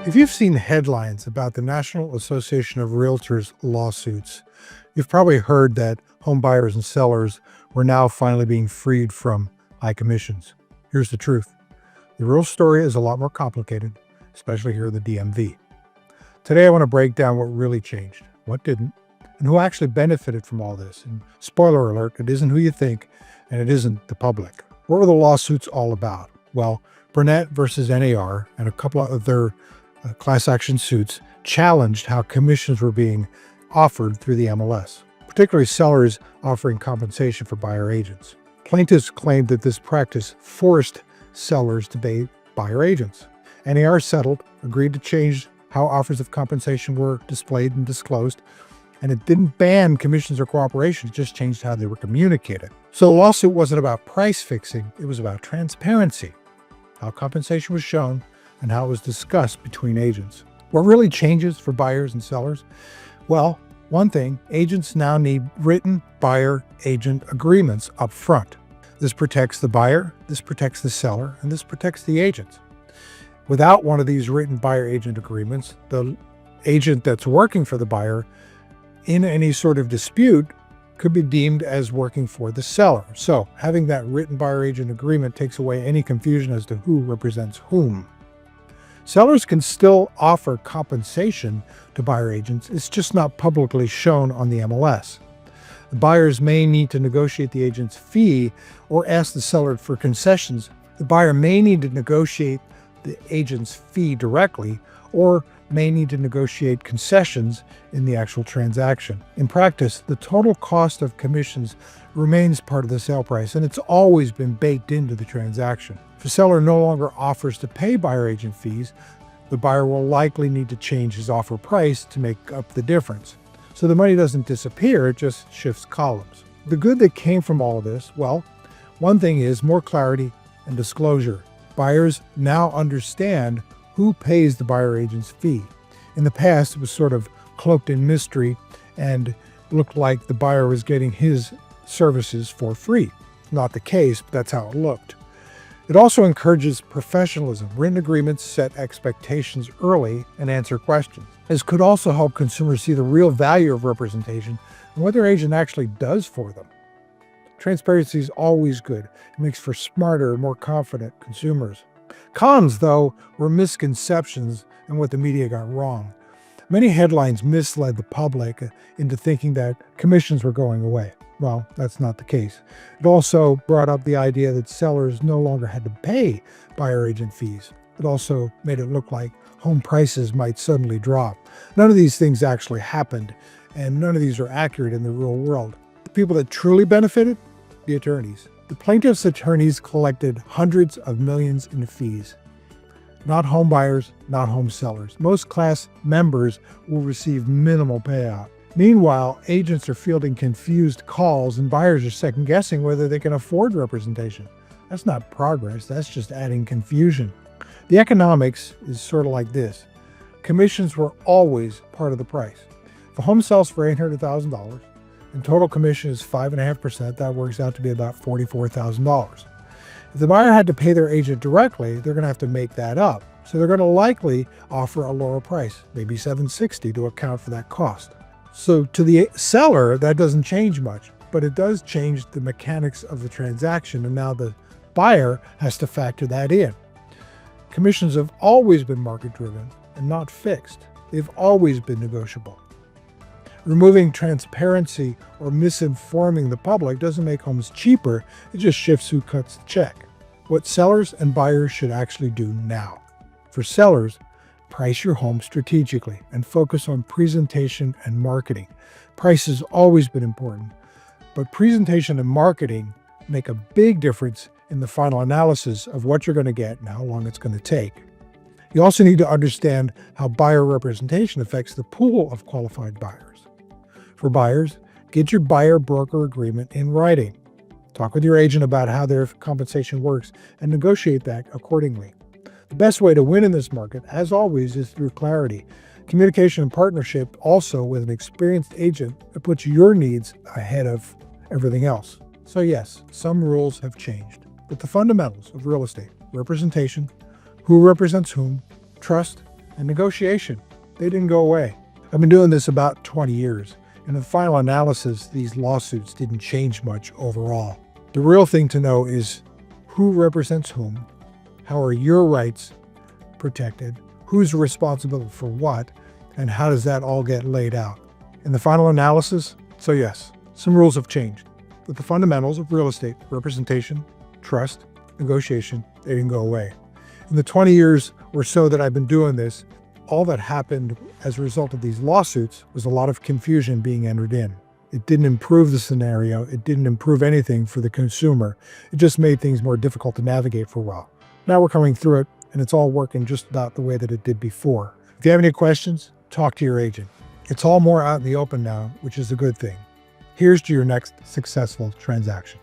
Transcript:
If you've seen headlines about the National Association of Realtors lawsuits, you've probably heard that home buyers and sellers were now finally being freed from high commissions. Here's the truth. The real story is a lot more complicated, especially here in the DMV. Today, I want to break down what really changed, what didn't, and who actually benefited from all this. And spoiler alert, it isn't who you think, and it isn't the public. What were the lawsuits all about? Well, Burnett versus NAR and a couple of other class action suits challenged how commissions were being offered through the MLS, particularly sellers offering compensation for buyer agents. Plaintiffs claimed that this practice forced sellers to pay buyer agents. NAR settled, agreed to change how offers of compensation were displayed and disclosed, and it didn't ban commissions or cooperation, it just changed how they were communicated. So the lawsuit wasn't about price fixing, it was about transparency, how compensation was shown, and how it was discussed between agents. What really changes for buyers and sellers? Well, one thing, agents now need written buyer-agent agreements up front. This protects the buyer, this protects the seller, and this protects the agent. Without one of these written buyer-agent agreements, the agent that's working for the buyer in any sort of dispute could be deemed as working for the seller. So having that written buyer-agent agreement takes away any confusion as to who represents whom. Sellers can still offer compensation to buyer agents, it's just not publicly shown on the MLS. The buyers may need to negotiate the agent's fee or ask the seller for concessions. The buyer may need to negotiate the agent's fee directly or may need to negotiate concessions in the actual transaction. In practice, the total cost of commissions remains part of the sale price, and it's always been baked into the transaction. If a seller no longer offers to pay buyer agent fees, the buyer will likely need to change his offer price to make up the difference. So the money doesn't disappear, it just shifts columns. The good that came from all of this, well, one thing is more clarity and disclosure. Buyers now understand who pays the buyer agent's fee. In the past, it was sort of cloaked in mystery and looked like the buyer was getting his services for free. Not the case, but that's how it looked. It also encourages professionalism. Written agreements set expectations early and answer questions. This could also help consumers see the real value of representation and what their agent actually does for them. Transparency is always good. It makes for smarter and more confident consumers. Cons, though, were misconceptions and what the media got wrong. Many headlines misled the public into thinking that commissions were going away. Well, that's not the case. It also brought up the idea that sellers no longer had to pay buyer agent fees. It also made it look like home prices might suddenly drop. None of these things actually happened, and none of these are accurate in the real world. The people that truly benefited? The attorneys. The plaintiffs' attorneys collected hundreds of millions in fees. Not home buyers, not home sellers. Most class members will receive minimal payout. Meanwhile, agents are fielding confused calls and buyers are second-guessing whether they can afford representation. That's not progress, that's just adding confusion. The economics is sort of like this. Commissions were always part of the price. If a home sells for $800,000 and total commission is 5.5%, that works out to be about $44,000. If the buyer had to pay their agent directly, they're going to have to make that up. So they're going to likely offer a lower price, maybe $760 to account for that cost. So to the seller, that doesn't change much, but it does change the mechanics of the transaction, and now the buyer has to factor that in. Commissions have always been market-driven and not fixed. They've always been negotiable. Removing transparency or misinforming the public doesn't make homes cheaper, it just shifts who cuts the check. What sellers and buyers should actually do now. For sellers, price your home strategically and focus on presentation and marketing. Price has always been important, but presentation and marketing make a big difference in the final analysis of what you're going to get and how long it's going to take. You also need to understand how buyer representation affects the pool of qualified buyers. For buyers, get your buyer-broker agreement in writing. Talk with your agent about how their compensation works and negotiate that accordingly. The best way to win in this market, as always, is through clarity. Communication and partnership also with an experienced agent that puts your needs ahead of everything else. So yes, some rules have changed, but the fundamentals of real estate, representation, who represents whom, trust, and negotiation. They didn't go away. I've been doing this about 20 years, and in the final analysis, these lawsuits didn't change much overall. The real thing to know is who represents whom, how are your rights protected, who's responsible for what, and how does that all get laid out. In the final analysis, so yes, some rules have changed, but the fundamentals of real estate, representation, trust, negotiation, they didn't go away. In the 20 years or so that I've been doing this, all that happened as a result of these lawsuits was a lot of confusion being entered in. It didn't improve the scenario. It didn't improve anything for the consumer. It just made things more difficult to navigate for a while. Now we're coming through it, and it's all working just about the way that it did before. If you have any questions, talk to your agent. It's all more out in the open now, which is a good thing. Here's to your next successful transaction.